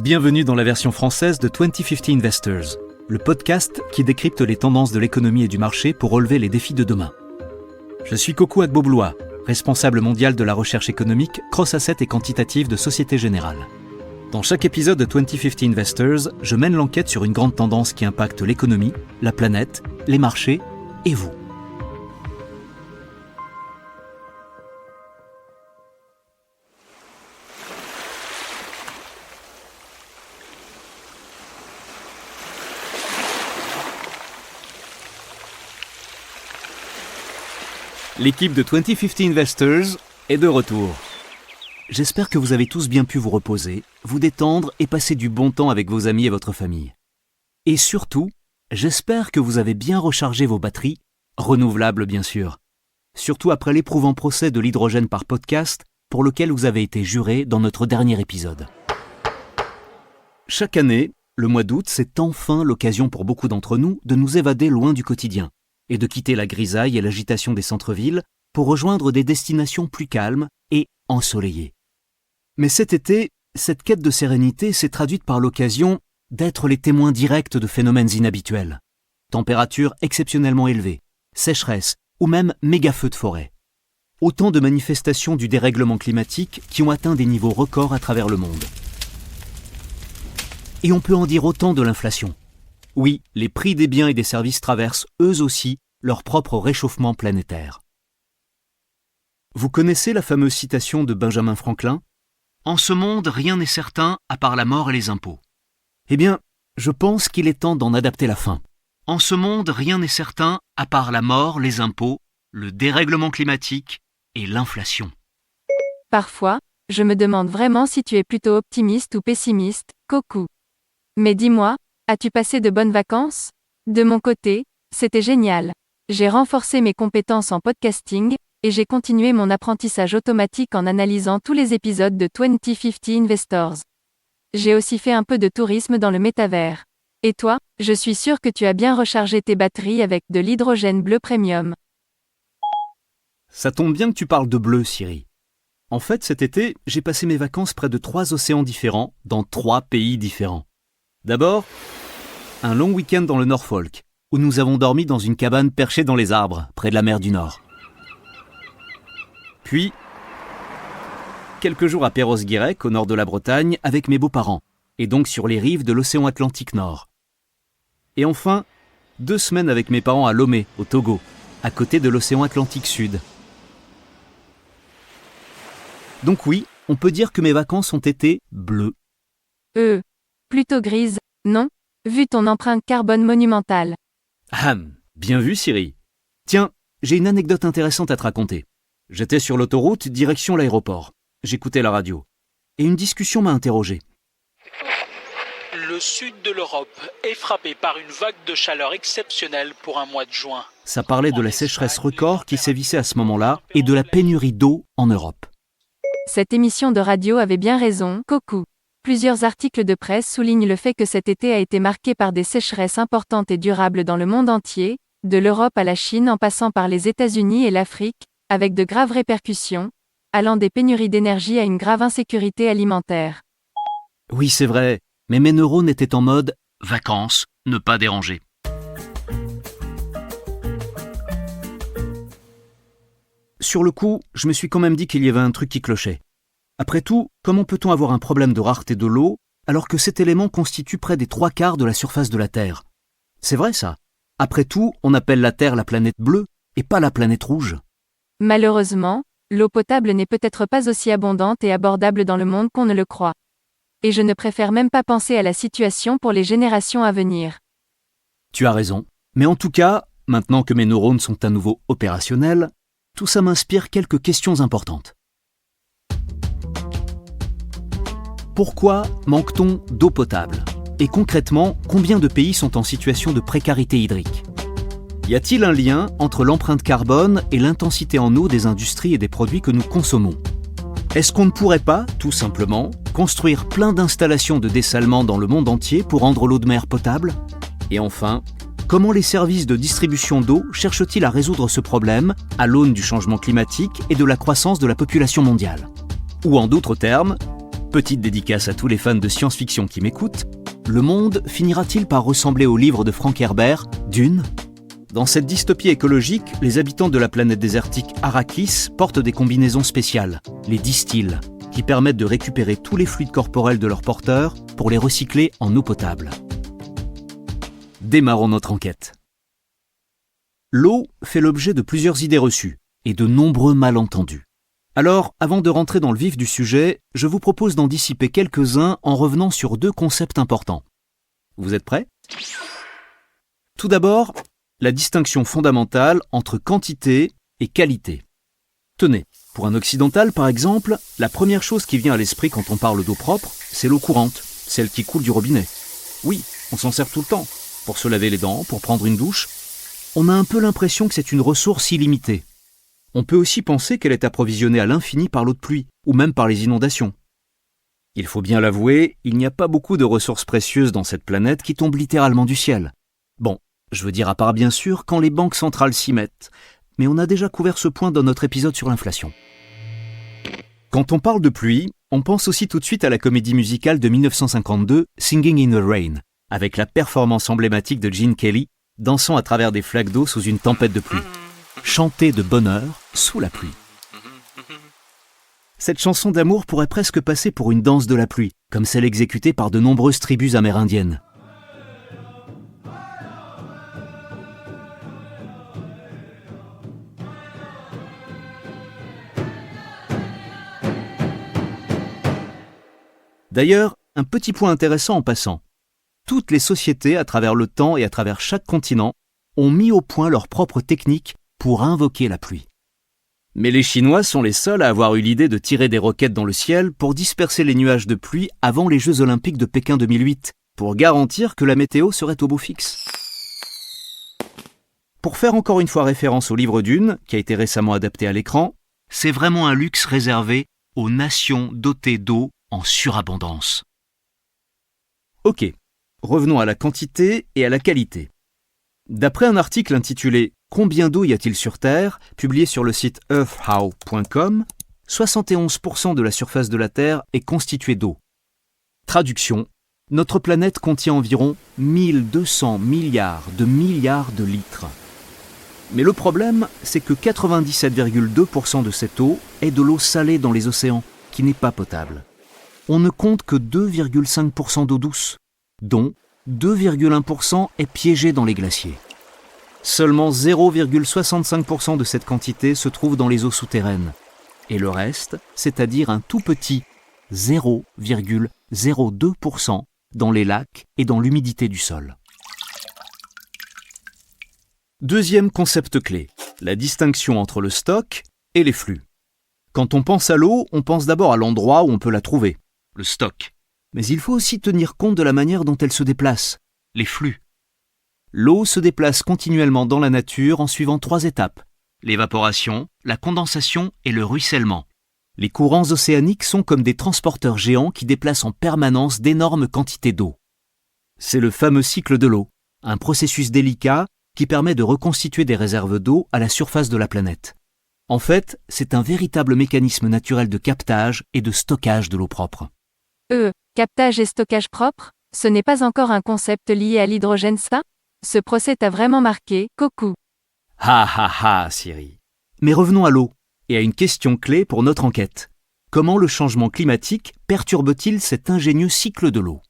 Bienvenue dans la version française de 2050 Investors, le podcast qui décrypte les tendances de l'économie et du marché pour relever les défis de demain. Je suis Kokou Agbobloua, responsable mondial de la recherche économique, cross-asset et quantitative de Société Générale. Dans chaque épisode de 2050 Investors, je mène l'enquête sur une grande tendance qui impacte l'économie, la planète, les marchés et vous. L'équipe de 2050 Investors est de retour. J'espère que vous avez tous bien pu vous reposer, vous détendre et passer du bon temps avec vos amis et votre famille. Et surtout, j'espère que vous avez bien rechargé vos batteries, renouvelables bien sûr, surtout après l'éprouvant procès de l'hydrogène par podcast pour lequel vous avez été juré dans notre dernier épisode. Chaque année, le mois d'août, c'est enfin l'occasion pour beaucoup d'entre nous de nous évader loin du quotidien et de quitter la grisaille et l'agitation des centres-villes pour rejoindre des destinations plus calmes et ensoleillées. Mais cet été, cette quête de sérénité s'est traduite par l'occasion d'être les témoins directs de phénomènes inhabituels. Températures exceptionnellement élevées, sécheresse ou même méga-feux de forêt. Autant de manifestations du dérèglement climatique qui ont atteint des niveaux records à travers le monde. Et on peut en dire autant de l'inflation. Oui, les prix des biens et des services traversent eux aussi leur propre réchauffement planétaire. Vous connaissez la fameuse citation de Benjamin Franklin ? « En ce monde, rien n'est certain à part la mort et les impôts. » Eh bien, je pense qu'il est temps d'en adapter la fin. En ce monde, rien n'est certain à part la mort, les impôts, le dérèglement climatique et l'inflation. Parfois, je me demande vraiment si tu es plutôt optimiste ou pessimiste, Kokou. Mais dis-moi, as-tu passé de bonnes vacances ? De mon côté, c'était génial. J'ai renforcé mes compétences en podcasting, et j'ai continué mon apprentissage automatique en analysant tous les épisodes de 2050 Investors. J'ai aussi fait un peu de tourisme dans le métavers. Et toi, je suis sûr que tu as bien rechargé tes batteries avec de l'hydrogène bleu premium. Ça tombe bien que tu parles de bleu, Siri. En fait, cet été, j'ai passé mes vacances près de 3 océans différents, dans 3 pays différents. D'abord, un long week-end dans le Norfolk, où nous avons dormi dans une cabane perchée dans les arbres, près de la mer du Nord. Puis, quelques jours à Perros-Guirec, au nord de la Bretagne, avec mes beaux-parents, et donc sur les rives de l'océan Atlantique Nord. Et enfin, 2 semaines avec mes parents à Lomé, au Togo, à côté de l'océan Atlantique Sud. Donc oui, on peut dire que mes vacances ont été bleues. Plutôt grise, non ? Vu ton empreinte carbone monumentale. Bien vu Siri. Tiens, j'ai une anecdote intéressante à te raconter. J'étais sur l'autoroute, direction l'aéroport. J'écoutais la radio. Et une discussion m'a interrogé. Le sud de l'Europe est frappé par une vague de chaleur exceptionnelle pour un mois de juin. Ça parlait de la sécheresse record qui sévissait à ce moment-là et de la pénurie d'eau en Europe. Cette émission de radio avait bien raison, Kokou. Plusieurs articles de presse soulignent le fait que cet été a été marqué par des sécheresses importantes et durables dans le monde entier, de l'Europe à la Chine en passant par les États-Unis et l'Afrique, avec de graves répercussions, allant des pénuries d'énergie à une grave insécurité alimentaire. Oui, c'est vrai, mais mes neurones étaient en mode « vacances, ne pas déranger ». Sur le coup, je me suis quand même dit qu'il y avait un truc qui clochait. Après tout, comment peut-on avoir un problème de rareté de l'eau alors que cet élément constitue près des 3/4 de la surface de la Terre ? C'est vrai ça. Après tout, on appelle la Terre la planète bleue et pas la planète rouge. Malheureusement, l'eau potable n'est peut-être pas aussi abondante et abordable dans le monde qu'on ne le croit. Et je ne préfère même pas penser à la situation pour les générations à venir. Tu as raison. Mais en tout cas, maintenant que mes neurones sont à nouveau opérationnels, tout ça m'inspire quelques questions importantes. Pourquoi manque-t-on d'eau potable ? Et concrètement, combien de pays sont en situation de précarité hydrique ? Y a-t-il un lien entre l'empreinte carbone et l'intensité en eau des industries et des produits que nous consommons ? Est-ce qu'on ne pourrait pas, tout simplement, construire plein d'installations de dessalement dans le monde entier pour rendre l'eau de mer potable ? Et enfin, comment les services de distribution d'eau cherchent-ils à résoudre ce problème à l'aune du changement climatique et de la croissance de la population mondiale ? Ou en d'autres termes, Petite dédicace à tous les fans de science-fiction qui m'écoutent, le monde finira-t-il par ressembler au livre de Frank Herbert, Dune ? Dans cette dystopie écologique, les habitants de la planète désertique Arrakis portent des combinaisons spéciales, les distilles, qui permettent de récupérer tous les fluides corporels de leurs porteurs pour les recycler en eau potable. Démarrons notre enquête. L'eau fait l'objet de plusieurs idées reçues et de nombreux malentendus. Alors, avant de rentrer dans le vif du sujet, je vous propose d'en dissiper quelques-uns en revenant sur 2 concepts importants. Vous êtes prêts ? Tout d'abord, la distinction fondamentale entre quantité et qualité. Tenez, pour un occidental par exemple, la première chose qui vient à l'esprit quand on parle d'eau propre, c'est l'eau courante, celle qui coule du robinet. Oui, on s'en sert tout le temps, pour se laver les dents, pour prendre une douche. On a un peu l'impression que c'est une ressource illimitée. On peut aussi penser qu'elle est approvisionnée à l'infini par l'eau de pluie, ou même par les inondations. Il faut bien l'avouer, il n'y a pas beaucoup de ressources précieuses dans cette planète qui tombent littéralement du ciel. Bon, je veux dire à part bien sûr quand les banques centrales s'y mettent, mais on a déjà couvert ce point dans notre épisode sur l'inflation. Quand on parle de pluie, on pense aussi tout de suite à la comédie musicale de 1952, Singing in the Rain, avec la performance emblématique de Gene Kelly, dansant à travers des flaques d'eau sous une tempête de pluie. Chanter de bonheur sous la pluie. Cette chanson d'amour pourrait presque passer pour une danse de la pluie, comme celle exécutée par de nombreuses tribus amérindiennes. D'ailleurs, un petit point intéressant en passant. Toutes les sociétés, à travers le temps et à travers chaque continent, ont mis au point leurs propres techniques pour invoquer la pluie. Mais les Chinois sont les seuls à avoir eu l'idée de tirer des roquettes dans le ciel pour disperser les nuages de pluie avant les Jeux Olympiques de Pékin 2008, pour garantir que la météo serait au beau fixe. Pour faire encore une fois référence au livre Dune, qui a été récemment adapté à l'écran, c'est vraiment un luxe réservé aux nations dotées d'eau en surabondance. Ok, revenons à la quantité et à la qualité. D'après un article intitulé « Combien d'eau y a-t-il sur Terre ?», publié sur le site earthhow.com, 71% de la surface de la Terre est constituée d'eau. Traduction, notre planète contient environ 1200 milliards de litres. Mais le problème, c'est que 97,2% de cette eau est de l'eau salée dans les océans, qui n'est pas potable. On ne compte que 2,5% d'eau douce, dont 2,1% est piégée dans les glaciers. Seulement 0,65% de cette quantité se trouve dans les eaux souterraines. Et le reste, c'est-à-dire un tout petit 0,02% dans les lacs et dans l'humidité du sol. Deuxième concept clé, la distinction entre le stock et les flux. Quand on pense à l'eau, on pense d'abord à l'endroit où on peut la trouver, le stock. Mais il faut aussi tenir compte de la manière dont elle se déplace, les flux. L'eau se déplace continuellement dans la nature en suivant 3 étapes, l'évaporation, la condensation et le ruissellement. Les courants océaniques sont comme des transporteurs géants qui déplacent en permanence d'énormes quantités d'eau. C'est le fameux cycle de l'eau, un processus délicat qui permet de reconstituer des réserves d'eau à la surface de la planète. En fait, c'est un véritable mécanisme naturel de captage et de stockage de l'eau propre. Captage et stockage propre, ce n'est pas encore un concept lié à l'hydrogène ça ? Ce procès t'a vraiment marqué, coucou. Siri. Mais revenons à l'eau, et à une question clé pour notre enquête. Comment le changement climatique perturbe-t-il cet ingénieux cycle de l'eau ?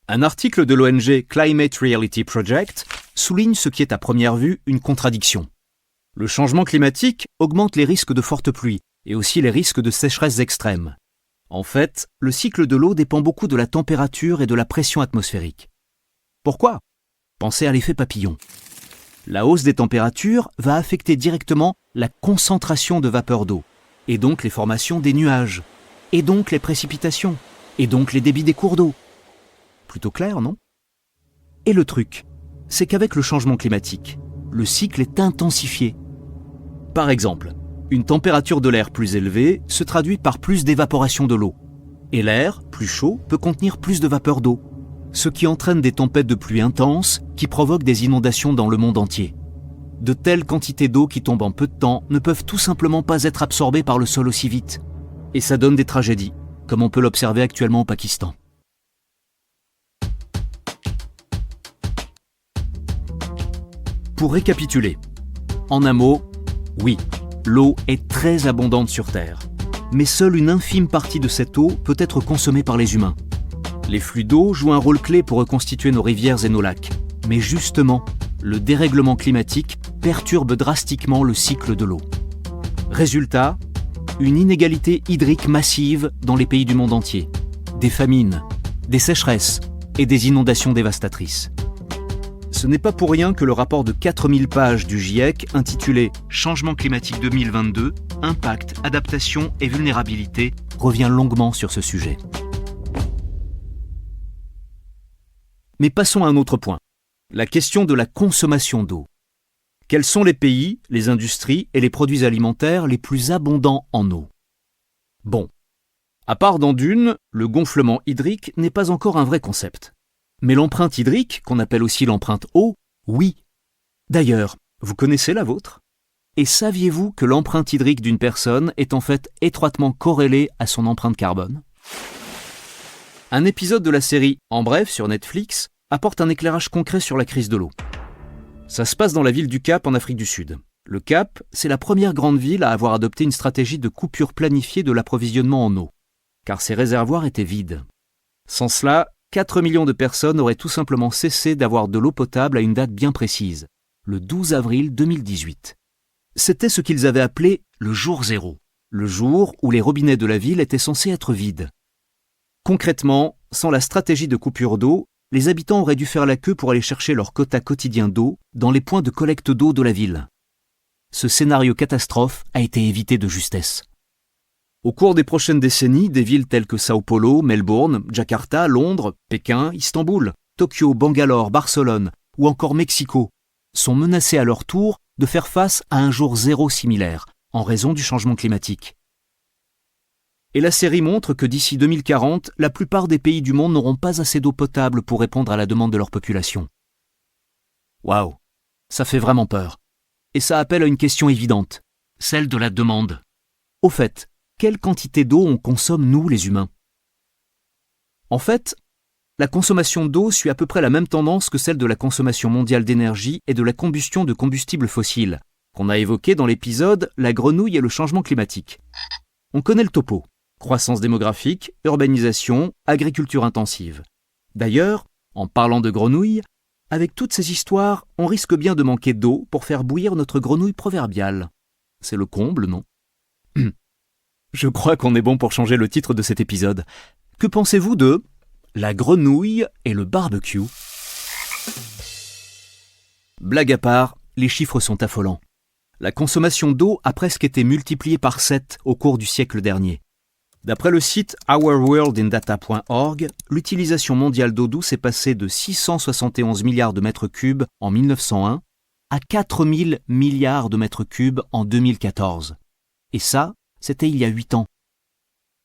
Un article de l'ONG Climate Reality Project souligne ce qui est à première vue une contradiction. Le changement climatique augmente les risques de fortes pluies, et aussi les risques de sécheresse extrêmes. En fait, le cycle de l'eau dépend beaucoup de la température et de la pression atmosphérique. Pourquoi ? Pensez à l'effet papillon. La hausse des températures va affecter directement la concentration de vapeur d'eau, et donc les formations des nuages, et donc les précipitations, et donc les débits des cours d'eau. Plutôt clair, non ? Et le truc, c'est qu'avec le changement climatique, le cycle est intensifié. Par exemple, une température de l'air plus élevée se traduit par plus d'évaporation de l'eau, et l'air, plus chaud, peut contenir plus de vapeur d'eau, ce qui entraîne des tempêtes de pluie intenses qui provoquent des inondations dans le monde entier. De telles quantités d'eau qui tombent en peu de temps ne peuvent tout simplement pas être absorbées par le sol aussi vite. Et ça donne des tragédies. comme on peut l'observer actuellement au Pakistan. Pour récapituler, en un mot, oui, l'eau est très abondante sur Terre, mais seule une infime partie de cette eau peut être consommée par les humains. Les flux d'eau jouent un rôle clé pour reconstituer nos rivières et nos lacs, mais justement, le dérèglement climatique perturbe drastiquement le cycle de l'eau. Résultat, une inégalité hydrique massive dans les pays du monde entier, des famines, des sécheresses et des inondations dévastatrices. Ce n'est pas pour rien que le rapport de 4000 pages du GIEC intitulé « Changement climatique 2022, impact, adaptation et vulnérabilité » revient longuement sur ce sujet. Mais passons à un autre point, la question de la consommation d'eau. Quels sont les pays, les industries et les produits alimentaires les plus abondants en eau ? Bon, à part dans Dune, le gonflement hydrique n'est pas encore un vrai concept. Mais l'empreinte hydrique, qu'on appelle aussi l'empreinte eau, oui. D'ailleurs, vous connaissez la vôtre ? Et saviez-vous que l'empreinte hydrique d'une personne est en fait étroitement corrélée à son empreinte carbone ? Un épisode de la série En bref sur Netflix apporte un éclairage concret sur la crise de l'eau. Ça se passe dans la ville du Cap en Afrique du Sud. Le Cap, c'est la première grande ville à avoir adopté une stratégie de coupure planifiée de l'approvisionnement en eau, car ses réservoirs étaient vides. Sans cela, 4 millions de personnes auraient tout simplement cessé d'avoir de l'eau potable à une date bien précise, le 12 avril 2018. C'était ce qu'ils avaient appelé le jour zéro, le jour où les robinets de la ville étaient censés être vides. Concrètement, sans la stratégie de coupure d'eau, les habitants auraient dû faire la queue pour aller chercher leur quota quotidien d'eau dans les points de collecte d'eau de la ville. Ce scénario catastrophe a été évité de justesse. Au cours des prochaines décennies, des villes telles que Sao Paulo, Melbourne, Jakarta, Londres, Pékin, Istanbul, Tokyo, Bangalore, Barcelone ou encore Mexico sont menacées à leur tour de faire face à un jour zéro similaire en raison du changement climatique. Et la série montre que d'ici 2040, la plupart des pays du monde n'auront pas assez d'eau potable pour répondre à la demande de leur population. Waouh, ça fait vraiment peur. Et ça appelle à une question évidente, celle de la demande. Au fait, quelle quantité d'eau on consomme, nous, les humains ? En fait, la consommation d'eau suit à peu près la même tendance que celle de la consommation mondiale d'énergie et de la combustion de combustibles fossiles, qu'on a évoqué dans l'épisode « La grenouille et le changement climatique ». On connaît le topo. Croissance démographique, urbanisation, agriculture intensive. D'ailleurs, en parlant de grenouilles, avec toutes ces histoires, on risque bien de manquer d'eau pour faire bouillir notre grenouille proverbiale. C'est le comble, non ? Je crois qu'on est bon pour changer le titre de cet épisode. Que pensez-vous de la grenouille et le barbecue ? Blague à part, les chiffres sont affolants. La consommation d'eau a presque été multipliée par 7 au cours du siècle dernier. D'après le site ourworldindata.org, l'utilisation mondiale d'eau douce est passée de 671 milliards de mètres cubes en 1901 à 4000 milliards de mètres cubes en 2014. Et ça, c'était il y a 8 ans.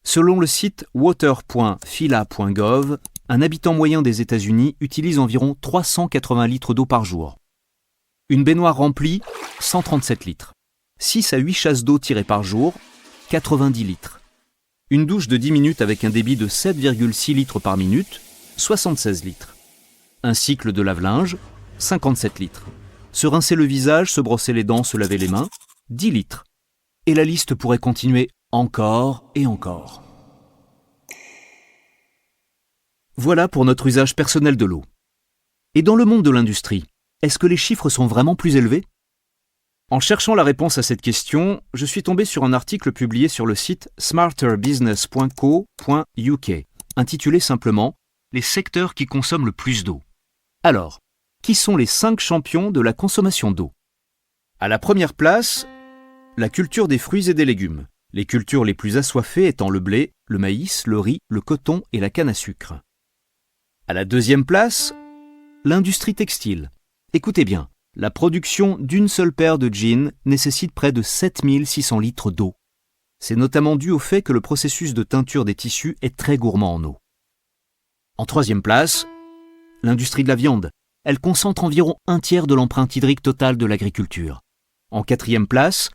Selon le site water.phila.gov, un habitant moyen des États-Unis utilise environ 380 litres d'eau par jour. Une baignoire remplie, 137 litres. 6 à 8 chasses d'eau tirées par jour, 90 litres. Une douche de 10 minutes avec un débit de 7,6 litres par minute, 76 litres. Un cycle de lave-linge, 57 litres. Se rincer le visage, se brosser les dents, se laver les mains, 10 litres. Et la liste pourrait continuer encore et encore. Voilà pour notre usage personnel de l'eau. Et dans le monde de l'industrie, est-ce que les chiffres sont vraiment plus élevés ? En cherchant la réponse à cette question, je suis tombé sur un article publié sur le site smarterbusiness.co.uk, intitulé simplement « Les secteurs qui consomment le plus d'eau ». Alors, qui sont les 5 champions de la consommation d'eau ? À la première place, la culture des fruits et des légumes, les cultures les plus assoiffées étant le blé, le maïs, le riz, le coton et la canne à sucre. À la deuxième place, l'industrie textile. Écoutez bien. La production d'une seule paire de jeans nécessite près de 7600 litres d'eau. C'est notamment dû au fait que le processus de teinture des tissus est très gourmand en eau. En troisième place, l'industrie de la viande. Elle concentre environ un tiers de l'empreinte hydrique totale de l'agriculture. En quatrième place,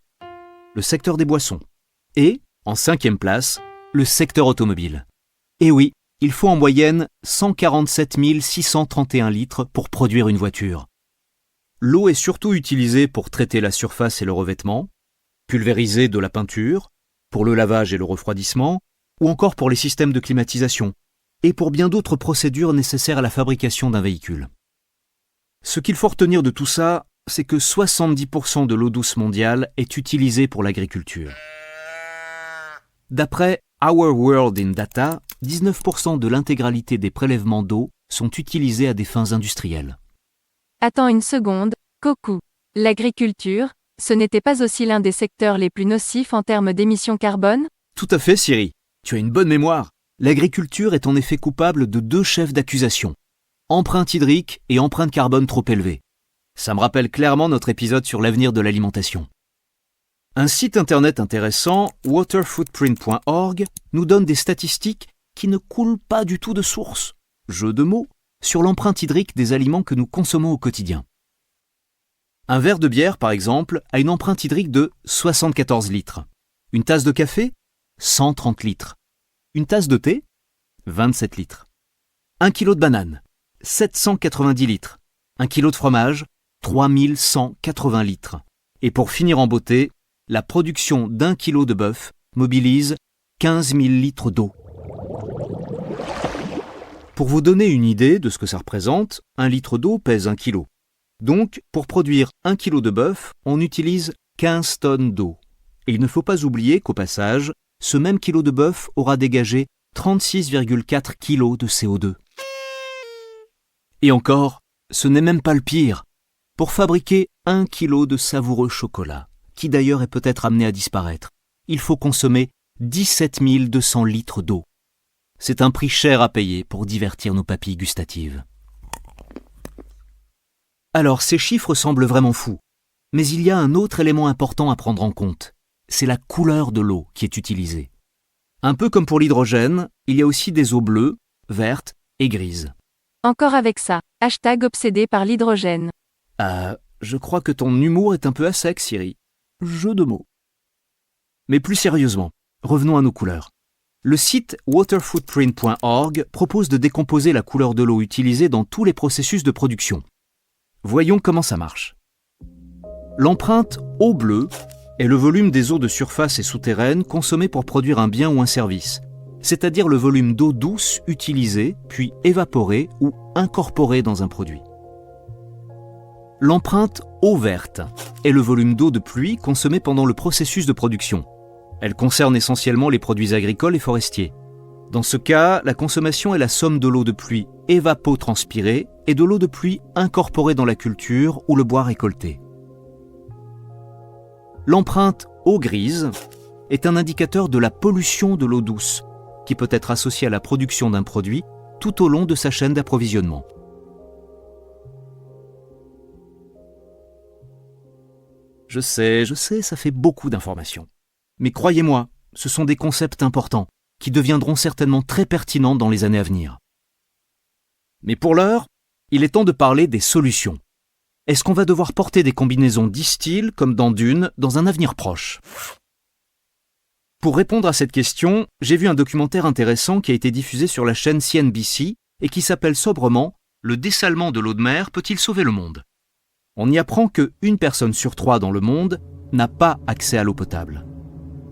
le secteur des boissons. Et, en cinquième place, le secteur automobile. Et oui, il faut en moyenne 147 631 litres pour produire une voiture. L'eau est surtout utilisée pour traiter la surface et le revêtement, pulvériser de la peinture, pour le lavage et le refroidissement, ou encore pour les systèmes de climatisation, et pour bien d'autres procédures nécessaires à la fabrication d'un véhicule. Ce qu'il faut retenir de tout ça, c'est que 70% de l'eau douce mondiale est utilisée pour l'agriculture. D'après Our World in Data, 19% de l'intégralité des prélèvements d'eau sont utilisés à des fins industrielles. Attends une seconde, Kokou. L'agriculture, ce n'était pas aussi l'un des secteurs les plus nocifs en termes d'émissions carbone? Tout à fait, Siri. Tu as une bonne mémoire. L'agriculture est en effet coupable de 2 chefs d'accusation. Empreinte hydrique et empreinte carbone trop élevée. Ça me rappelle clairement notre épisode sur l'avenir de l'alimentation. Un site internet intéressant, waterfootprint.org, nous donne des statistiques qui ne coulent pas du tout de source, jeu de mots, sur l'empreinte hydrique des aliments que nous consommons au quotidien. Un verre de bière, par exemple, a une empreinte hydrique de 74 litres. Une tasse de café, 130 litres. Une tasse de thé, 27 litres. 1 kilo de banane, 790 litres. 1 kilo de fromage, 3180 litres. Et pour finir en beauté, la production d'1 kilo de bœuf mobilise 15 000 litres d'eau. Pour vous donner une idée de ce que ça représente, 1 litre d'eau pèse 1 kilo. Donc, pour produire 1 kilo de bœuf, on utilise 15 tonnes d'eau. Et il ne faut pas oublier qu'au passage, ce même kilo de bœuf aura dégagé 36,4 kilos de CO2. Et encore, ce n'est même pas le pire. Pour fabriquer 1 kilo de savoureux chocolat, qui d'ailleurs est peut-être amené à disparaître, il faut consommer 17 200 litres d'eau. C'est un prix cher à payer pour divertir nos papilles gustatives. Alors, ces chiffres semblent vraiment fous. Mais il y a un autre élément important à prendre en compte. C'est la couleur de l'eau qui est utilisée. Un peu comme pour l'hydrogène, il y a aussi des eaux bleues, vertes et grises. Encore avec ça, #obsédé par l'hydrogène. Je crois que ton humour est un peu à sec, Siri. Jeu de mots. Mais plus sérieusement, revenons à nos couleurs. Le site waterfootprint.org propose de décomposer la couleur de l'eau utilisée dans tous les processus de production. Voyons comment ça marche. L'empreinte eau bleue est le volume des eaux de surface et souterraines consommées pour produire un bien ou un service, c'est-à-dire le volume d'eau douce utilisée, puis évaporée ou incorporée dans un produit. L'empreinte eau verte est le volume d'eau de pluie consommé pendant le processus de production. Elle concerne essentiellement les produits agricoles et forestiers. Dans ce cas, la consommation est la somme de l'eau de pluie évapotranspirée et de l'eau de pluie incorporée dans la culture ou le bois récolté. L'empreinte eau grise est un indicateur de la pollution de l'eau douce, qui peut être associée à la production d'un produit tout au long de sa chaîne d'approvisionnement. Je sais, ça fait beaucoup d'informations. Mais croyez-moi, ce sont des concepts importants, qui deviendront certainement très pertinents dans les années à venir. Mais pour l'heure, il est temps de parler des solutions. Est-ce qu'on va devoir porter des combinaisons distill comme dans Dune dans un avenir proche ? Pour répondre à cette question, j'ai vu un documentaire intéressant qui a été diffusé sur la chaîne CNBC et qui s'appelle sobrement « Le dessalement de l'eau de mer peut-il sauver le monde ?» On y apprend que 1 personne sur 3 dans le monde n'a pas accès à l'eau potable.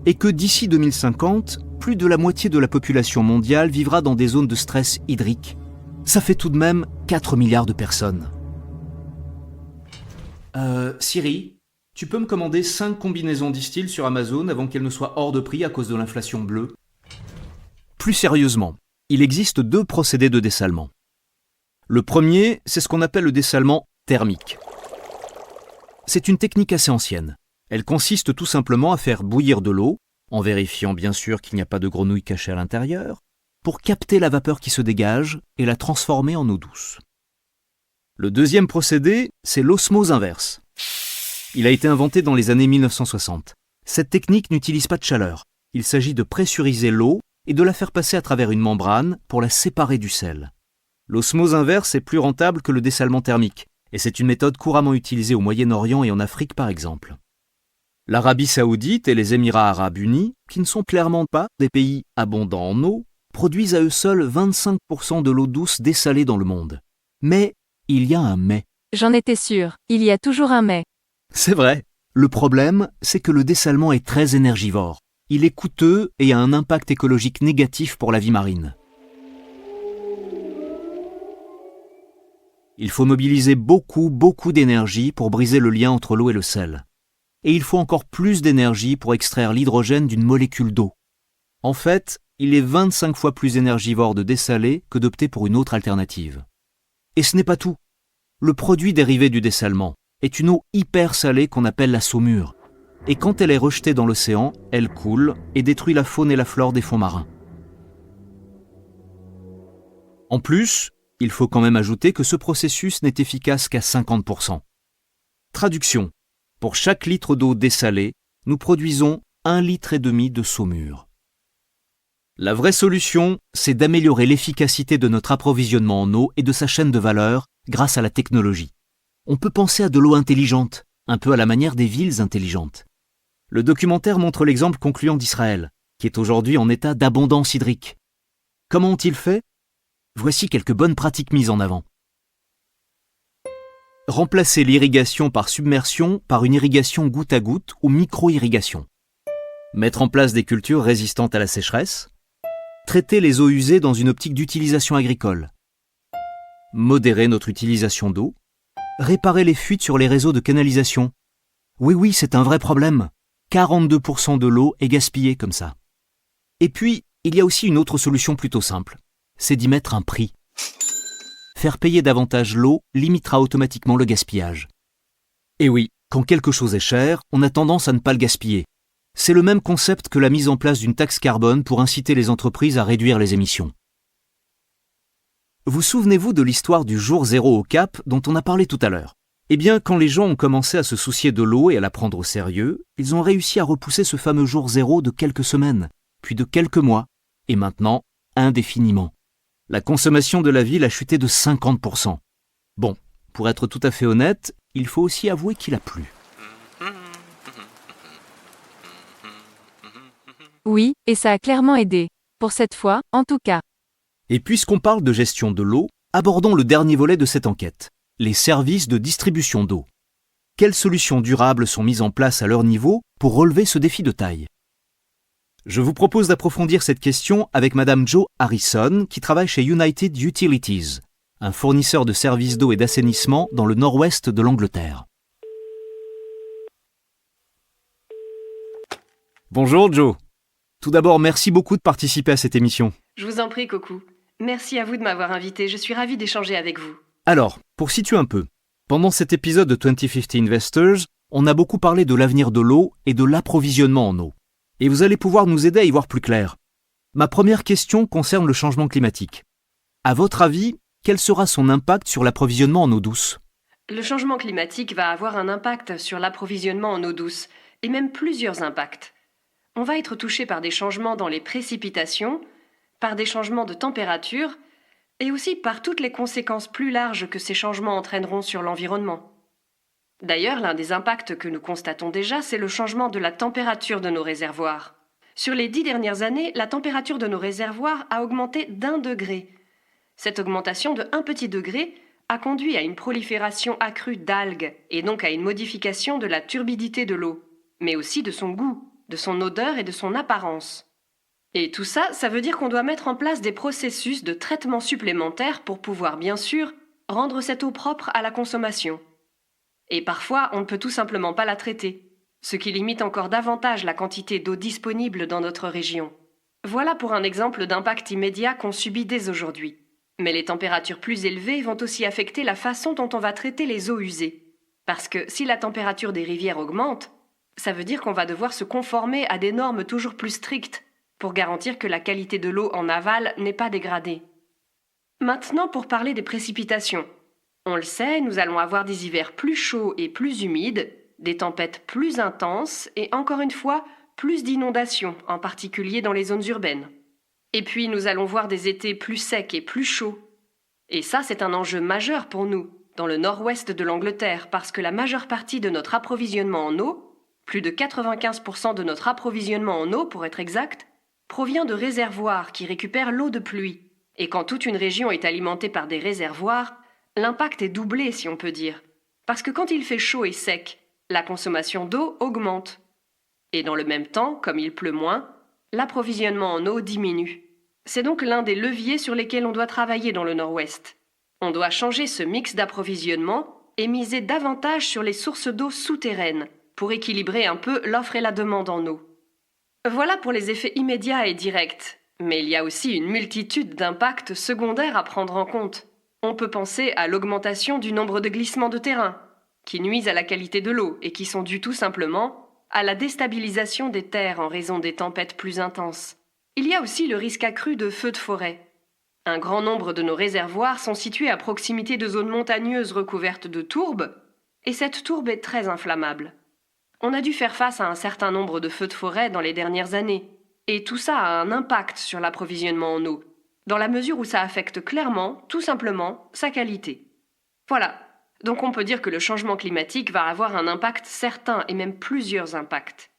Et que d'ici 2050, plus de la moitié de la population mondiale vivra dans des zones de stress hydrique. Ça fait tout de même 4 milliards de personnes. Siri, tu peux me commander 5 combinaisons distill sur Amazon avant qu'elles ne soient hors de prix à cause de l'inflation bleue ? Plus sérieusement, il existe 2 procédés de dessalement. Le premier, c'est ce qu'on appelle le dessalement thermique. C'est une technique assez ancienne. Elle consiste tout simplement à faire bouillir de l'eau, en vérifiant bien sûr qu'il n'y a pas de grenouilles cachées à l'intérieur, pour capter la vapeur qui se dégage et la transformer en eau douce. Le deuxième procédé, c'est l'osmose inverse. Il a été inventé dans les années 1960. Cette technique n'utilise pas de chaleur. Il s'agit de pressuriser l'eau et de la faire passer à travers une membrane pour la séparer du sel. L'osmose inverse est plus rentable que le dessalement thermique, et c'est une méthode couramment utilisée au Moyen-Orient et en Afrique par exemple. L'Arabie saoudite et les Émirats arabes unis, qui ne sont clairement pas des pays abondants en eau, produisent à eux seuls 25% de l'eau douce dessalée dans le monde. Mais il y a un mais. J'en étais sûre, il y a toujours un mais. C'est vrai. Le problème, c'est que le dessalement est très énergivore. Il est coûteux et a un impact écologique négatif pour la vie marine. Il faut mobiliser beaucoup d'énergie pour briser le lien entre l'eau et le sel. Et il faut encore plus d'énergie pour extraire l'hydrogène d'une molécule d'eau. En fait, il est 25 fois plus énergivore de dessaler que d'opter pour une autre alternative. Et ce n'est pas tout. Le produit dérivé du dessalement est une eau hyper salée qu'on appelle la saumure. Et quand elle est rejetée dans l'océan, elle coule et détruit la faune et la flore des fonds marins. En plus, il faut quand même ajouter que ce processus n'est efficace qu'à 50%. Traduction. Pour chaque litre d'eau dessalée, nous produisons 1,5 litre de saumure. La vraie solution, c'est d'améliorer l'efficacité de notre approvisionnement en eau et de sa chaîne de valeur grâce à la technologie. On peut penser à de l'eau intelligente, un peu à la manière des villes intelligentes. Le documentaire montre l'exemple concluant d'Israël, qui est aujourd'hui en état d'abondance hydrique. Comment ont-ils fait ? Voici quelques bonnes pratiques mises en avant. Remplacer l'irrigation par submersion par une irrigation goutte à goutte ou micro-irrigation. Mettre en place des cultures résistantes à la sécheresse. Traiter les eaux usées dans une optique d'utilisation agricole. Modérer notre utilisation d'eau. Réparer les fuites sur les réseaux de canalisation. Oui, c'est un vrai problème. 42% de l'eau est gaspillée comme ça. Et puis, il y a aussi une autre solution plutôt simple. C'est d'y mettre un prix. Faire payer davantage l'eau limitera automatiquement le gaspillage. Et oui, quand quelque chose est cher, on a tendance à ne pas le gaspiller. C'est le même concept que la mise en place d'une taxe carbone pour inciter les entreprises à réduire les émissions. Vous souvenez-vous de l'histoire du jour zéro au Cap dont on a parlé tout à l'heure ? Eh bien, quand les gens ont commencé à se soucier de l'eau et à la prendre au sérieux, ils ont réussi à repousser ce fameux jour zéro de quelques semaines, puis de quelques mois, et maintenant, indéfiniment. La consommation de la ville a chuté de 50%. Bon, pour être tout à fait honnête, il faut aussi avouer qu'il a plu. Oui, et ça a clairement aidé. Pour cette fois, en tout cas. Et puisqu'on parle de gestion de l'eau, abordons le dernier volet de cette enquête, les services de distribution d'eau. Quelles solutions durables sont mises en place à leur niveau pour relever ce défi de taille ? Je vous propose d'approfondir cette question avec Madame Jo Harrison, qui travaille chez United Utilities, un fournisseur de services d'eau et d'assainissement dans le nord-ouest de l'Angleterre. Bonjour Jo. Tout d'abord, merci beaucoup de participer à cette émission. Je vous en prie, Coucou. Merci à vous de m'avoir invité, je suis ravie d'échanger avec vous. Alors, pour situer un peu, pendant cet épisode de 2050 Investors, on a beaucoup parlé de l'avenir de l'eau et de l'approvisionnement en eau. Et vous allez pouvoir nous aider à y voir plus clair. Ma première question concerne le changement climatique. À votre avis, quel sera son impact sur l'approvisionnement en eau douce ? Le changement climatique va avoir un impact sur l'approvisionnement en eau douce, et même plusieurs impacts. On va être touché par des changements dans les précipitations, par des changements de température, et aussi par toutes les conséquences plus larges que ces changements entraîneront sur l'environnement. D'ailleurs, l'un des impacts que nous constatons déjà, c'est le changement de la température de nos réservoirs. Sur les 10 dernières années, la température de nos réservoirs a augmenté d'1 degré. Cette augmentation de 1 petit degré a conduit à une prolifération accrue d'algues, et donc à une modification de la turbidité de l'eau, mais aussi de son goût, de son odeur et de son apparence. Et tout ça, ça veut dire qu'on doit mettre en place des processus de traitement supplémentaires pour pouvoir, bien sûr, rendre cette eau propre à la consommation. Et parfois, on ne peut tout simplement pas la traiter, ce qui limite encore davantage la quantité d'eau disponible dans notre région. Voilà pour un exemple d'impact immédiat qu'on subit dès aujourd'hui. Mais les températures plus élevées vont aussi affecter la façon dont on va traiter les eaux usées. Parce que si la température des rivières augmente, ça veut dire qu'on va devoir se conformer à des normes toujours plus strictes pour garantir que la qualité de l'eau en aval n'est pas dégradée. Maintenant, pour parler des précipitations. On le sait, nous allons avoir des hivers plus chauds et plus humides, des tempêtes plus intenses et encore une fois, plus d'inondations, en particulier dans les zones urbaines. Et puis, nous allons voir des étés plus secs et plus chauds. Et ça, c'est un enjeu majeur pour nous, dans le nord-ouest de l'Angleterre, parce que la majeure partie de notre approvisionnement en eau Plus de 95% de notre approvisionnement en eau, pour être exact, provient de réservoirs qui récupèrent l'eau de pluie. Et quand toute une région est alimentée par des réservoirs, l'impact est doublé, si on peut dire. Parce que quand il fait chaud et sec, la consommation d'eau augmente. Et dans le même temps, comme il pleut moins, l'approvisionnement en eau diminue. C'est donc l'un des leviers sur lesquels on doit travailler dans le Nord-Ouest. On doit changer ce mix d'approvisionnement et miser davantage sur les sources d'eau souterraines pour équilibrer un peu l'offre et la demande en eau. Voilà pour les effets immédiats et directs, mais il y a aussi une multitude d'impacts secondaires à prendre en compte. On peut penser à l'augmentation du nombre de glissements de terrain, qui nuisent à la qualité de l'eau et qui sont dus tout simplement à la déstabilisation des terres en raison des tempêtes plus intenses. Il y a aussi le risque accru de feux de forêt. Un grand nombre de nos réservoirs sont situés à proximité de zones montagneuses recouvertes de tourbes, et cette tourbe est très inflammable. On a dû faire face à un certain nombre de feux de forêt dans les dernières années, et tout ça a un impact sur l'approvisionnement en eau, dans la mesure où ça affecte clairement, tout simplement, sa qualité. Voilà, donc on peut dire que le changement climatique va avoir un impact certain et même plusieurs impacts.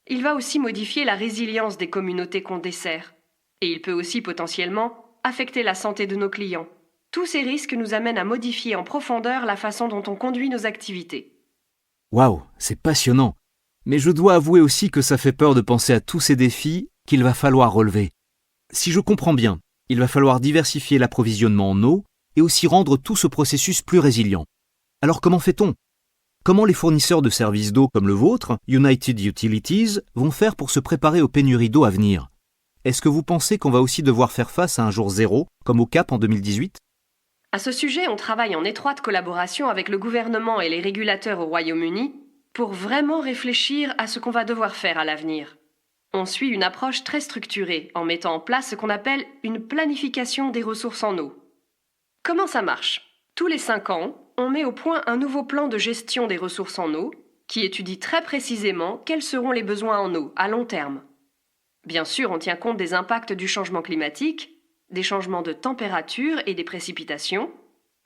Il va aussi modifier la résilience des communautés qu'on dessert, et il peut aussi potentiellement affecter la santé de nos clients. Tous ces risques nous amènent à modifier en profondeur la façon dont on conduit nos activités. Waouh, c'est passionnant. Mais je dois avouer aussi que ça fait peur de penser à tous ces défis qu'il va falloir relever. Si je comprends bien, il va falloir diversifier l'approvisionnement en eau et aussi rendre tout ce processus plus résilient. Alors comment fait-on ? Comment les fournisseurs de services d'eau comme le vôtre, United Utilities, vont faire pour se préparer aux pénuries d'eau à venir ? Est-ce que vous pensez qu'on va aussi devoir faire face à un jour zéro, comme au Cap en 2018 ? À ce sujet, on travaille en étroite collaboration avec le gouvernement et les régulateurs au Royaume-Uni pour vraiment réfléchir à ce qu'on va devoir faire à l'avenir. On suit une approche très structurée en mettant en place ce qu'on appelle une planification des ressources en eau. Comment ça marche ? Tous les 5 ans, on met au point un nouveau plan de gestion des ressources en eau qui étudie très précisément quels seront les besoins en eau à long terme. Bien sûr, on tient compte des impacts du changement climatique, des changements de température et des précipitations,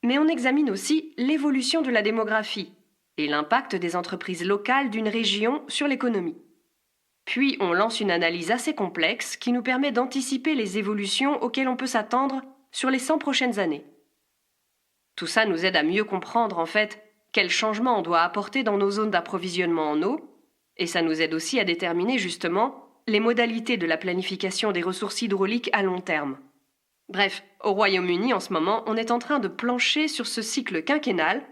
mais on examine aussi l'évolution de la démographie et l'impact des entreprises locales d'une région sur l'économie. Puis on lance une analyse assez complexe qui nous permet d'anticiper les évolutions auxquelles on peut s'attendre sur les 100 prochaines années. Tout ça nous aide à mieux comprendre en fait quels changements on doit apporter dans nos zones d'approvisionnement en eau, et ça nous aide aussi à déterminer justement les modalités de la planification des ressources hydrauliques à long terme. Bref, au Royaume-Uni en ce moment, on est en train de plancher sur ce cycle quinquennal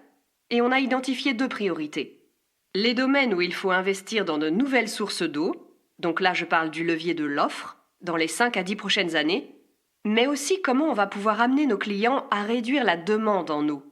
et on a identifié 2 priorités. Les domaines où il faut investir dans de nouvelles sources d'eau, donc là je parle du levier de l'offre, dans les 5 à 10 prochaines années, mais aussi comment on va pouvoir amener nos clients à réduire la demande en eau.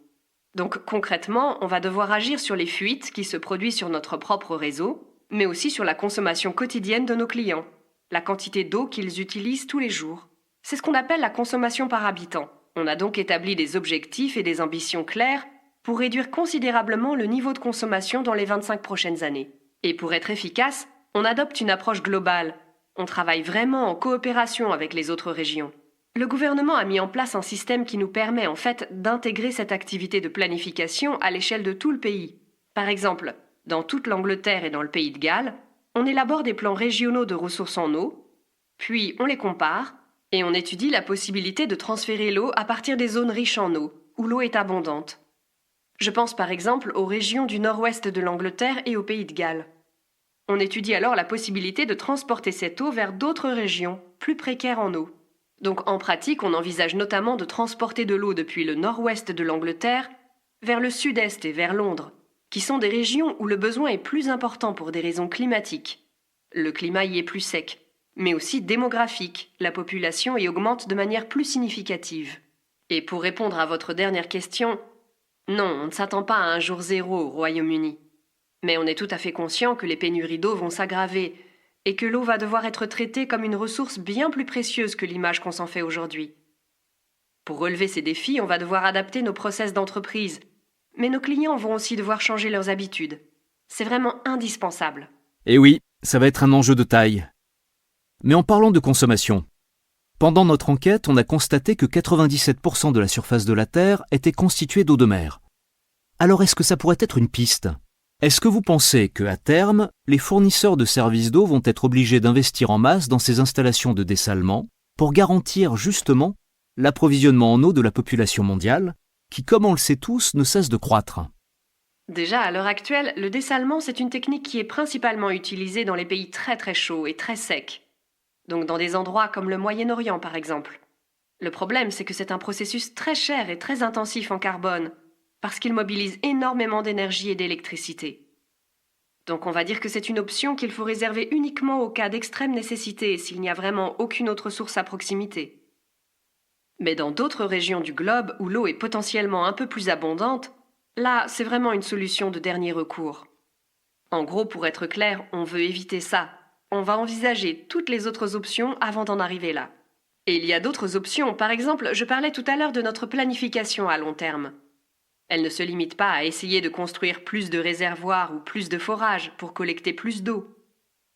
Donc concrètement, on va devoir agir sur les fuites qui se produisent sur notre propre réseau, mais aussi sur la consommation quotidienne de nos clients, la quantité d'eau qu'ils utilisent tous les jours. C'est ce qu'on appelle la consommation par habitant. On a donc établi des objectifs et des ambitions claires pour réduire considérablement le niveau de consommation dans les 25 prochaines années. Et pour être efficace, on adopte une approche globale. On travaille vraiment en coopération avec les autres régions. Le gouvernement a mis en place un système qui nous permet en fait d'intégrer cette activité de planification à l'échelle de tout le pays. Par exemple, dans toute l'Angleterre et dans le Pays de Galles, on élabore des plans régionaux de ressources en eau, puis on les compare et on étudie la possibilité de transférer l'eau à partir des zones riches en eau, où l'eau est abondante. Je pense par exemple aux régions du nord-ouest de l'Angleterre et au Pays de Galles. On étudie alors la possibilité de transporter cette eau vers d'autres régions, plus précaires en eau. Donc en pratique, on envisage notamment de transporter de l'eau depuis le nord-ouest de l'Angleterre vers le sud-est et vers Londres, qui sont des régions où le besoin est plus important pour des raisons climatiques. Le climat y est plus sec, mais aussi démographique, la population y augmente de manière plus significative. Et pour répondre à votre dernière question, non, on ne s'attend pas à un jour zéro au Royaume-Uni. Mais on est tout à fait conscient que les pénuries d'eau vont s'aggraver et que l'eau va devoir être traitée comme une ressource bien plus précieuse que l'image qu'on s'en fait aujourd'hui. Pour relever ces défis, on va devoir adapter nos process d'entreprise, mais nos clients vont aussi devoir changer leurs habitudes. C'est vraiment indispensable. Et oui, ça va être un enjeu de taille. Mais en parlant de consommation, pendant notre enquête, on a constaté que 97% de la surface de la Terre était constituée d'eau de mer. Alors est-ce que ça pourrait être une piste ? Est-ce que vous pensez qu'à terme, les fournisseurs de services d'eau vont être obligés d'investir en masse dans ces installations de dessalement pour garantir justement l'approvisionnement en eau de la population mondiale, qui, comme on le sait tous, ne cesse de croître? Déjà, à l'heure actuelle, le dessalement, c'est une technique qui est principalement utilisée dans les pays très très chauds et très secs. Donc dans des endroits comme le Moyen-Orient par exemple. Le problème, c'est que c'est un processus très cher et très intensif en carbone, parce qu'il mobilise énormément d'énergie et d'électricité. Donc on va dire que c'est une option qu'il faut réserver uniquement au cas d'extrême nécessité s'il n'y a vraiment aucune autre source à proximité. Mais dans d'autres régions du globe où l'eau est potentiellement un peu plus abondante, là, c'est vraiment une solution de dernier recours. En gros, pour être clair, on veut éviter ça. On va envisager toutes les autres options avant d'en arriver là. Et il y a d'autres options. Par exemple, je parlais tout à l'heure de notre planification à long terme. Elle ne se limite pas à essayer de construire plus de réservoirs ou plus de forages pour collecter plus d'eau.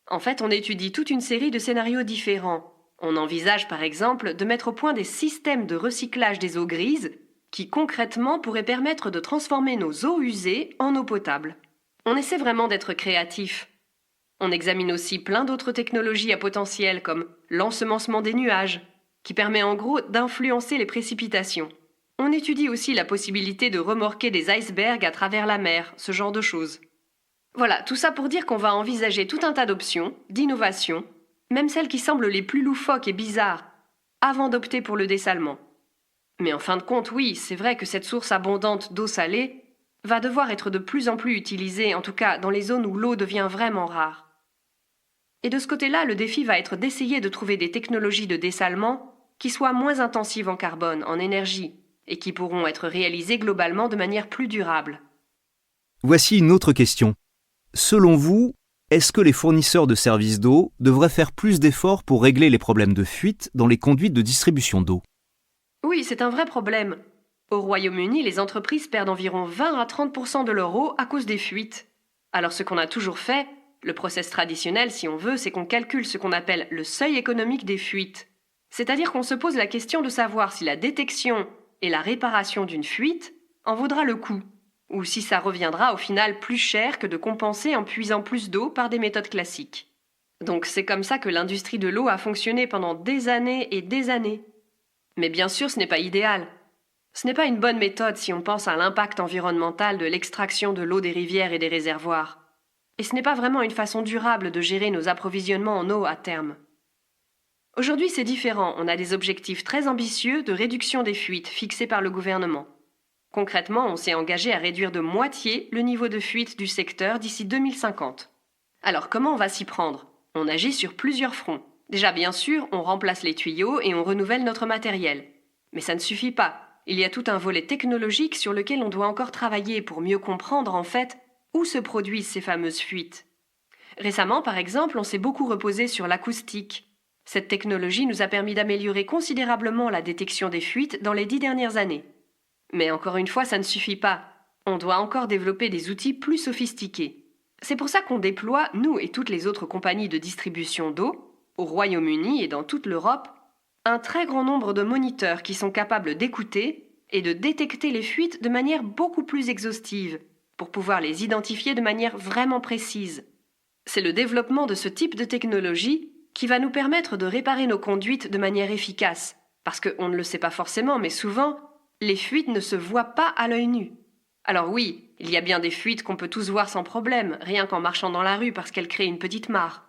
En fait, on étudie toute une série de scénarios différents. On envisage par exemple de mettre au point des systèmes de recyclage des eaux grises qui concrètement pourraient permettre de transformer nos eaux usées en eau potable. On essaie vraiment d'être créatif. On examine aussi plein d'autres technologies à potentiel comme l'ensemencement des nuages, qui permet en gros d'influencer les précipitations. On étudie aussi la possibilité de remorquer des icebergs à travers la mer, ce genre de choses. Voilà, tout ça pour dire qu'on va envisager tout un tas d'options, d'innovations, même celles qui semblent les plus loufoques et bizarres, avant d'opter pour le dessalement. Mais en fin de compte, oui, c'est vrai que cette source abondante d'eau salée va devoir être de plus en plus utilisée, en tout cas dans les zones où l'eau devient vraiment rare. Et de ce côté-là, le défi va être d'essayer de trouver des technologies de dessalement qui soient moins intensives en carbone, en énergie, et qui pourront être réalisées globalement de manière plus durable. Voici une autre question. Selon vous, est-ce que les fournisseurs de services d'eau devraient faire plus d'efforts pour régler les problèmes de fuite dans les conduites de distribution d'eau? Oui, c'est un vrai problème. Au Royaume-Uni, les entreprises perdent environ 20 à 30% de leur eau à cause des fuites. Alors ce qu'on a toujours fait, le process traditionnel si on veut, c'est qu'on calcule ce qu'on appelle le seuil économique des fuites. C'est-à-dire qu'on se pose la question de savoir si la détection et la réparation d'une fuite en vaudra le coup, ou si ça reviendra au final plus cher que de compenser en puisant plus d'eau par des méthodes classiques. Donc c'est comme ça que l'industrie de l'eau a fonctionné pendant des années et des années. Mais bien sûr, ce n'est pas idéal. Ce n'est pas une bonne méthode si on pense à l'impact environnemental de l'extraction de l'eau des rivières et des réservoirs. Et ce n'est pas vraiment une façon durable de gérer nos approvisionnements en eau à terme. Aujourd'hui, c'est différent. On a des objectifs très ambitieux de réduction des fuites fixés par le gouvernement. Concrètement, on s'est engagé à réduire de moitié le niveau de fuite du secteur d'ici 2050. Alors, comment on va s'y prendre? On agit sur plusieurs fronts. Déjà, bien sûr, on remplace les tuyaux et on renouvelle notre matériel. Mais ça ne suffit pas. Il y a tout un volet technologique sur lequel on doit encore travailler pour mieux comprendre, en fait, où se produisent ces fameuses fuites. Récemment, par exemple, on s'est beaucoup reposé sur l'acoustique. Cette technologie nous a permis d'améliorer considérablement la détection des fuites dans les 10 dernières années. Mais encore une fois, ça ne suffit pas. On doit encore développer des outils plus sophistiqués. C'est pour ça qu'on déploie, nous et toutes les autres compagnies de distribution d'eau, au Royaume-Uni et dans toute l'Europe, un très grand nombre de moniteurs qui sont capables d'écouter et de détecter les fuites de manière beaucoup plus exhaustive, pour pouvoir les identifier de manière vraiment précise. C'est le développement de ce type de technologie qui va nous permettre de réparer nos conduites de manière efficace, parce qu'on ne le sait pas forcément, mais souvent, les fuites ne se voient pas à l'œil nu. Alors oui, il y a bien des fuites qu'on peut tous voir sans problème, rien qu'en marchant dans la rue parce qu'elles créent une petite mare.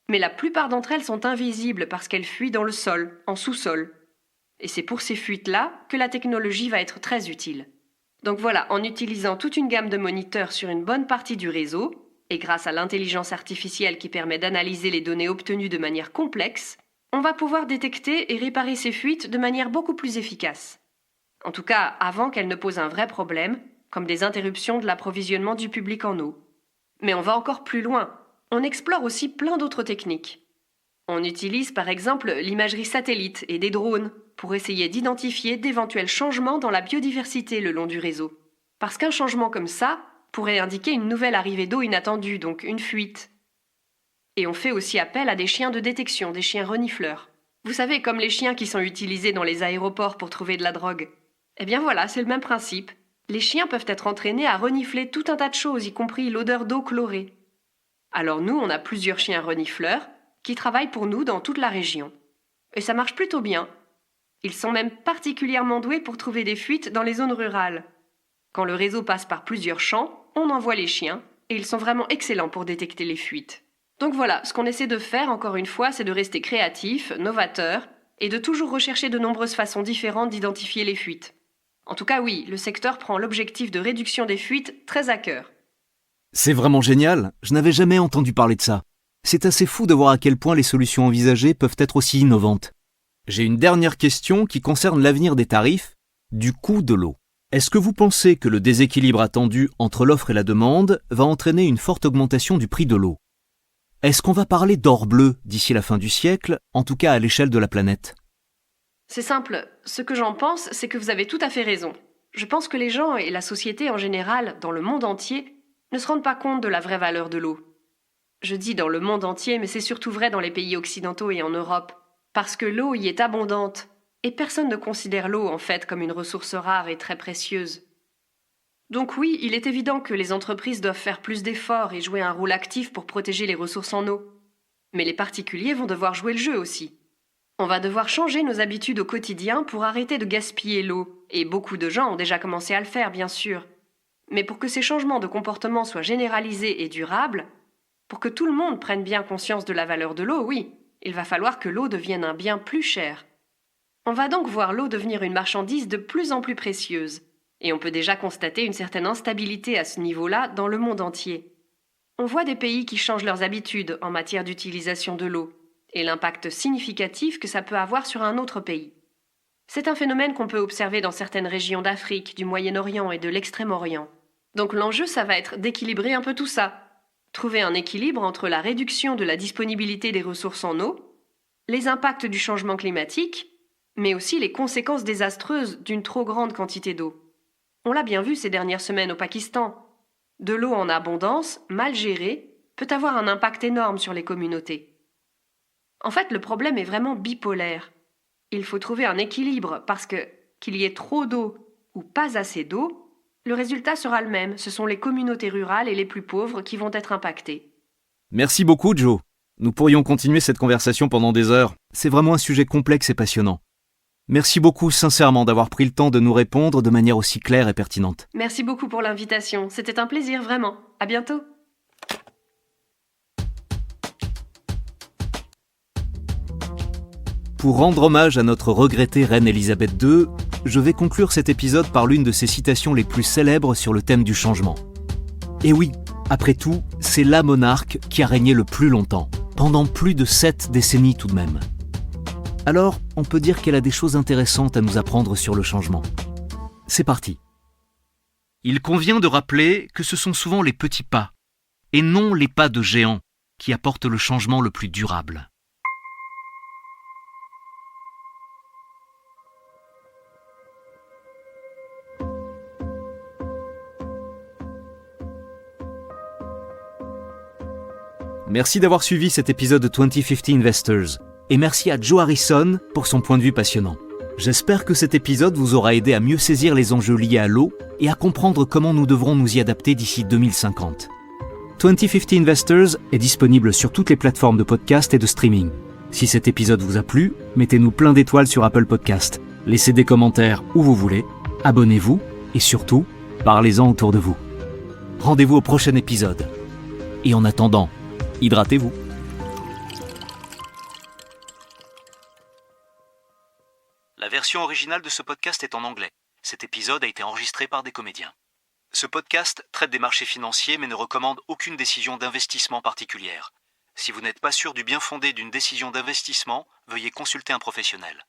Mais la plupart d'entre elles sont invisibles parce qu'elles fuient dans le sol, en sous-sol. Et c'est pour ces fuites-là que la technologie va être très utile. Donc voilà, en utilisant toute une gamme de moniteurs sur une bonne partie du réseau, et grâce à l'intelligence artificielle qui permet d'analyser les données obtenues de manière complexe, on va pouvoir détecter et réparer ces fuites de manière beaucoup plus efficace. En tout cas, avant qu'elles ne posent un vrai problème, comme des interruptions de l'approvisionnement du public en eau. Mais on va encore plus loin. On explore aussi plein d'autres techniques. On utilise par exemple l'imagerie satellite et des drones pour essayer d'identifier d'éventuels changements dans la biodiversité le long du réseau. Parce qu'un changement comme ça pourrait indiquer une nouvelle arrivée d'eau inattendue, donc une fuite. Et on fait aussi appel à des chiens de détection, des chiens renifleurs. Vous savez, comme les chiens qui sont utilisés dans les aéroports pour trouver de la drogue. Eh bien voilà, c'est le même principe. Les chiens peuvent être entraînés à renifler tout un tas de choses, y compris l'odeur d'eau chlorée. Alors nous, on a plusieurs chiens renifleurs qui travaillent pour nous dans toute la région. Et ça marche plutôt bien. Ils sont même particulièrement doués pour trouver des fuites dans les zones rurales. Quand le réseau passe par plusieurs champs, on envoie les chiens et ils sont vraiment excellents pour détecter les fuites. Donc voilà, ce qu'on essaie de faire, encore une fois, c'est de rester créatif, novateur et de toujours rechercher de nombreuses façons différentes d'identifier les fuites. En tout cas, oui, le secteur prend l'objectif de réduction des fuites très à cœur. C'est vraiment génial, je n'avais jamais entendu parler de ça. C'est assez fou de voir à quel point les solutions envisagées peuvent être aussi innovantes. J'ai une dernière question qui concerne l'avenir des tarifs, du coût de l'eau. Est-ce que vous pensez que le déséquilibre attendu entre l'offre et la demande va entraîner une forte augmentation du prix de l'eau ? Est-ce qu'on va parler d'or bleu d'ici la fin du siècle, en tout cas à l'échelle de la planète ? C'est simple, ce que j'en pense, c'est que vous avez tout à fait raison. Je pense que les gens et la société en général, dans le monde entier, ne se rendent pas compte de la vraie valeur de l'eau. Je dis dans le monde entier, mais c'est surtout vrai dans les pays occidentaux et en Europe, parce que l'eau y est abondante, et personne ne considère l'eau en fait comme une ressource rare et très précieuse. Donc oui, il est évident que les entreprises doivent faire plus d'efforts et jouer un rôle actif pour protéger les ressources en eau. Mais les particuliers vont devoir jouer le jeu aussi. On va devoir changer nos habitudes au quotidien pour arrêter de gaspiller l'eau, et beaucoup de gens ont déjà commencé à le faire, bien sûr. Mais pour que ces changements de comportement soient généralisés et durables, pour que tout le monde prenne bien conscience de la valeur de l'eau, oui, il va falloir que l'eau devienne un bien plus cher. On va donc voir l'eau devenir une marchandise de plus en plus précieuse, et on peut déjà constater une certaine instabilité à ce niveau-là dans le monde entier. On voit des pays qui changent leurs habitudes en matière d'utilisation de l'eau, et l'impact significatif que ça peut avoir sur un autre pays. C'est un phénomène qu'on peut observer dans certaines régions d'Afrique, du Moyen-Orient et de l'Extrême-Orient. Donc l'enjeu, ça va être d'équilibrer un peu tout ça. Trouver un équilibre entre la réduction de la disponibilité des ressources en eau, les impacts du changement climatique, mais aussi les conséquences désastreuses d'une trop grande quantité d'eau. On l'a bien vu ces dernières semaines au Pakistan. De l'eau en abondance, mal gérée, peut avoir un impact énorme sur les communautés. En fait, le problème est vraiment bipolaire. Il faut trouver un équilibre parce que, qu'il y ait trop d'eau ou pas assez d'eau, le résultat sera le même. Ce sont les communautés rurales et les plus pauvres qui vont être impactées. Merci beaucoup, Joe. Nous pourrions continuer cette conversation pendant des heures. C'est vraiment un sujet complexe et passionnant. Merci beaucoup sincèrement d'avoir pris le temps de nous répondre de manière aussi claire et pertinente. Merci beaucoup pour l'invitation. C'était un plaisir, vraiment. À bientôt. Pour rendre hommage à notre regrettée reine Elisabeth II, je vais conclure cet épisode par l'une de ses citations les plus célèbres sur le thème du changement. Et oui, après tout, c'est la monarque qui a régné le plus longtemps, pendant plus de 7 décennies tout de même. Alors, on peut dire qu'elle a des choses intéressantes à nous apprendre sur le changement. C'est parti. Il convient de rappeler que ce sont souvent les petits pas, et non les pas de géants, qui apportent le changement le plus durable. Merci d'avoir suivi cet épisode de 2050 Investors, et merci à Joe Harrison pour son point de vue passionnant. J'espère que cet épisode vous aura aidé à mieux saisir les enjeux liés à l'eau et à comprendre comment nous devrons nous y adapter d'ici 2050. 2050 Investors est disponible sur toutes les plateformes de podcast et de streaming. Si cet épisode vous a plu, mettez-nous plein d'étoiles sur Apple Podcast, laissez des commentaires où vous voulez, abonnez-vous et surtout, parlez-en autour de vous. Rendez-vous au prochain épisode. Et en attendant, hydratez-vous. La version originale de ce podcast est en anglais. Cet épisode a été enregistré par des comédiens. Ce podcast traite des marchés financiers mais ne recommande aucune décision d'investissement particulière. Si vous n'êtes pas sûr du bien fondé d'une décision d'investissement, veuillez consulter un professionnel.